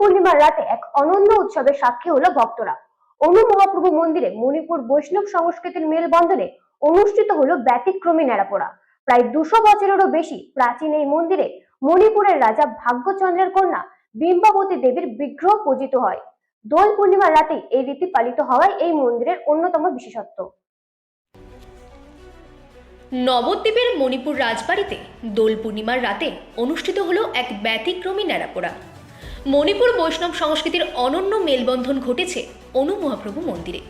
পূর্ণিমার রাতে এক অনন্য উৎসবের সাক্ষী হলো ভক্তরা। অনু মহাপ্রভু মন্দিরে মণিপুর বৈষ্ণব সংস্কৃতির মেলবন্ধনে অনুষ্ঠিত হলো ব্যতিক্রমী ন্যাড়াপোড়া। প্রায় 200 বছরেরও বেশি প্রাচীন এই মন্দিরে মণিপুরের রাজা ভাগ্যচন্দ্রের কন্যা বিম্বাবতী দেবীর বিগ্রহ পূজিত হয়। দোল পূর্ণিমার রাতে এই রীতি পালিত হওয়ায় এই মন্দিরের অন্যতম বিশেষত্ব। নবদ্বীপের মণিপুর রাজবাড়িতে দোল পূর্ণিমার রাতে অনুষ্ঠিত হলো এক ব্যতিক্রমী ন্যাড়াপোড়া। মণিপুর বৈষ্ণব সংস্কৃতির অনন্য মেলবন্ধন ঘটেছে অনু মহাপ্রভু মন্দিরে।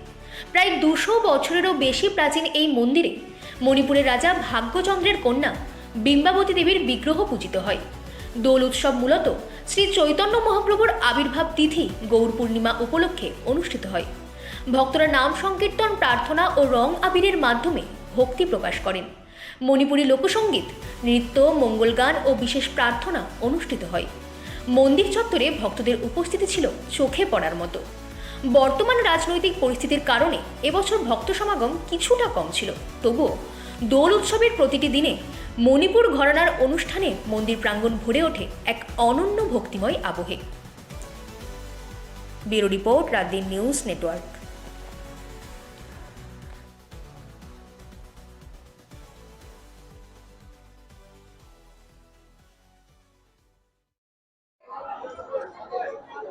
প্রায় 200 বছরেরও বেশি প্রাচীন এই মন্দিরে মণিপুরের রাজা ভাগ্যচন্দ্রের কন্যা বিম্বাবতী দেবীর বিগ্রহ পূজিত হয়। দোল উৎসব মূলত শ্রী চৈতন্য মহাপ্রভুর আবির্ভাব তিথি গৌর পূর্ণিমা উপলক্ষে অনুষ্ঠিত হয়। ভক্তরা নাম সংকীর্তন, প্রার্থনা ও রং আবিরের মাধ্যমে ভক্তি প্রকাশ করেন। মণিপুরী লোকসঙ্গীত, নৃত্য, মঙ্গল গান ও বিশেষ প্রার্থনা অনুষ্ঠিত হয়। মন্দির চত্বরে ভক্তদের উপস্থিতি ছিল চোখে পড়ার মতো। বর্তমান রাজনৈতিক পরিস্থিতির কারণে এবছর ভক্ত সমাগম কিছুটা কম ছিল, তবুও দোল উৎসবের প্রতিটি দিনে মণিপুর ঘরানার অনুষ্ঠানে মন্দির প্রাঙ্গণ ভরে ওঠে এক অনন্য ভক্তিময় আবহে। Bureau report, রাতদিন news network.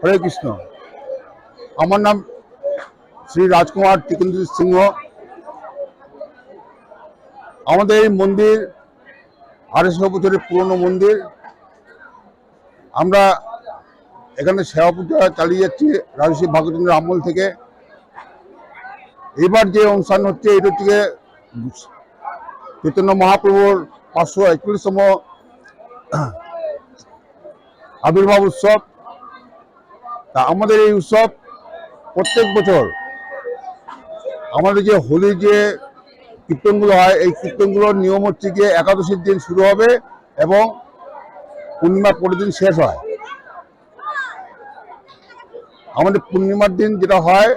হরে কৃষ্ণ। আমার নাম শ্রী রাজকুমার টিকেন্দ্র সিংহ। আমাদের এই মন্দির 250 বছরের পুরনো মন্দির। আমরা এখানে সেবা পূজা চালিয়ে যাচ্ছি রাজর্ষি ভাগ্যচন্দ্রের আমল থেকে। এবার যে অনুষ্ঠান হচ্ছে এটা হচ্ছে চৈতন্য মহাপ্রভুর 541তম আবির্ভাব উৎসব। তা আমাদের এই উৎসব প্রত্যেক বছর আমাদের যে হোলির যে কীর্তনগুলো হয়, এই কীর্তনগুলোর নিয়ম হচ্ছে গিয়ে একাদশীর দিন শুরু হবে এবং পূর্ণিমার পরের দিন শেষ হয়। আমাদের পূর্ণিমার দিন যেটা হয়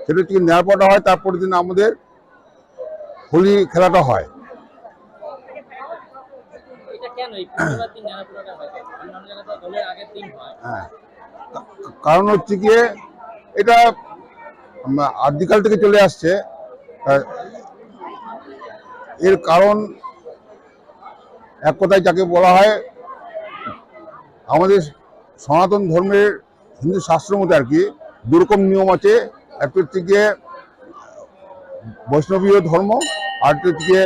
সেটা হচ্ছে ন্যাড়াপোড়াটা হয়, তারপরের দিন আমাদের হোলি খেলাটা হয়। হ্যাঁ, কারণ হচ্ছে গিয়ে এটা আদিকাল থেকে চলে আসছে। এর কারণ এক কথায় যাকে বলা হয়, আমাদের সনাতন ধর্মের হিন্দু শাস্ত্র মধ্যে আর কি দুরকম নিয়ম আছে। একটা হচ্ছে গিয়ে বৈষ্ণবীয় ধর্ম, আর একটা হচ্ছে গিয়ে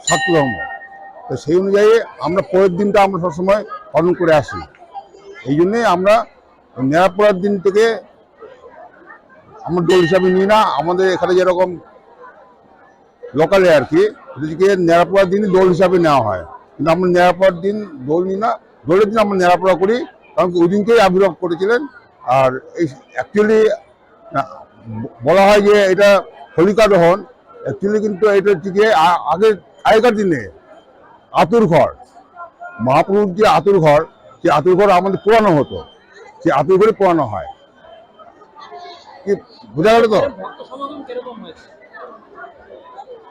শাক্ত ধর্ম। তো সেই অনুযায়ী আমরা পরের দিনটা আমরা সবসময় পালন করে আসি। এই জন্যে আমরা ন্যাড়াপোড়ার দিন থেকে আমরা দোল হিসাবে নিই না। আমাদের এখানে যেরকম লোকালে আর কি এদিকে ন্যাড়াপোড়ার দিনই দোল হিসাবে নেওয়া হয়, কিন্তু আমরা ন্যাড়াপোড়ার দিন দোল নিই না। দোলের দিন আমরা ন্যাড়াপোড়া করি, কারণ ওই দিনকেই আবির্ভাব করেছিলেন। আর এই অ্যাকচুয়ালি বলা হয় যে এটা হোলিকা দহন, অ্যাকচুয়ালি কিন্তু এটা হচ্ছে গিয়ে আগেকার দিনে আতুর ঘর, মহাপ্রভুর যে আতুর ঘর, সেই আতুর ঘর আমাদের পোড়ানো হতো, সেই আতুর ঘরে পোড়ানো হয়। কি বোঝা গেল তো?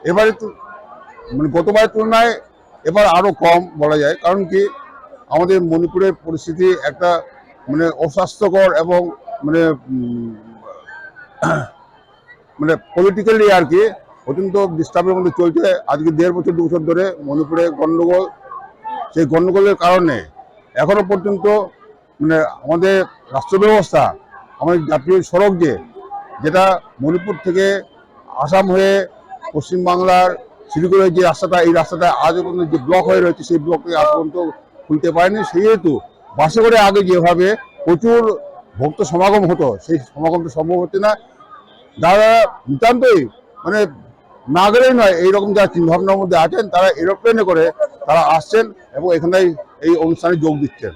এবারে তো মানে গতবারের তুলনায় এবার আরো কম বলা যায়। কারণ কি, আমাদের মণিপুরের পরিস্থিতি একটা মানে অস্বাস্থ্যকর এবং মানে মানে পলিটিক্যালি আর কি অত্যন্ত ডিস্টার্বের মধ্যে চলছে। আজকে 1.5 বছর 2 বছর ধরে মণিপুরে গণ্ডগোল। সেই গণ্ডগোলের কারণে এখনো পর্যন্ত মানে আমাদের রাষ্ট্র ব্যবস্থা, আমাদের জাতীয় সড়ক যেটা মণিপুর থেকে আসাম হয়ে পশ্চিমবাংলার শিলিগুড়ির যে রাস্তাটা, এই রাস্তাটা আজও পর্যন্ত যে ব্লক হয়ে রয়েছে, সেই ব্লককে আজ পর্যন্ত খুলতে পারেনি। সেহেতু বাসে করে আগে যেভাবে প্রচুর ভক্ত সমাগম হতো, সেই সমাগমটা সম্ভব হচ্ছে না। যারা নিতান্তই মানে না গেলেই নয় এইরকম যারা চিন্তাভাবনার মধ্যে আছেন, তারা এরোপ্লেনে করে তারা আসছেন এবং এখানে এই অনুষ্ঠানে যোগ দিচ্ছেন।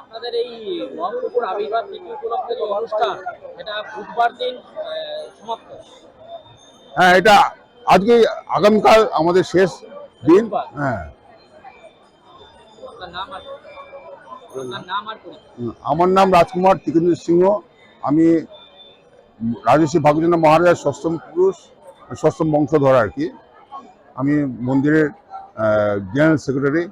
আপনাদের এই মহাপ্রভুর আবির্ভাব তিথি উপলক্ষে যে অনুষ্ঠান, এটা বুধবার দিন সমাপ্ত। হ্যাঁ, এটা আজকে আগামীকাল আমাদের শেষ দিন। হ্যাঁ, আমার নাম রাজকুমার টিকেন্দ্র সিংহ। আমি রাজর্ষি ভাগ্যচন্দ্র মহারাজার ষষ্ঠম পুরুষ, ষষ্ঠম বংশধর আর কি। আমি মন্দিরের জেনারেল সেক্রেটারি।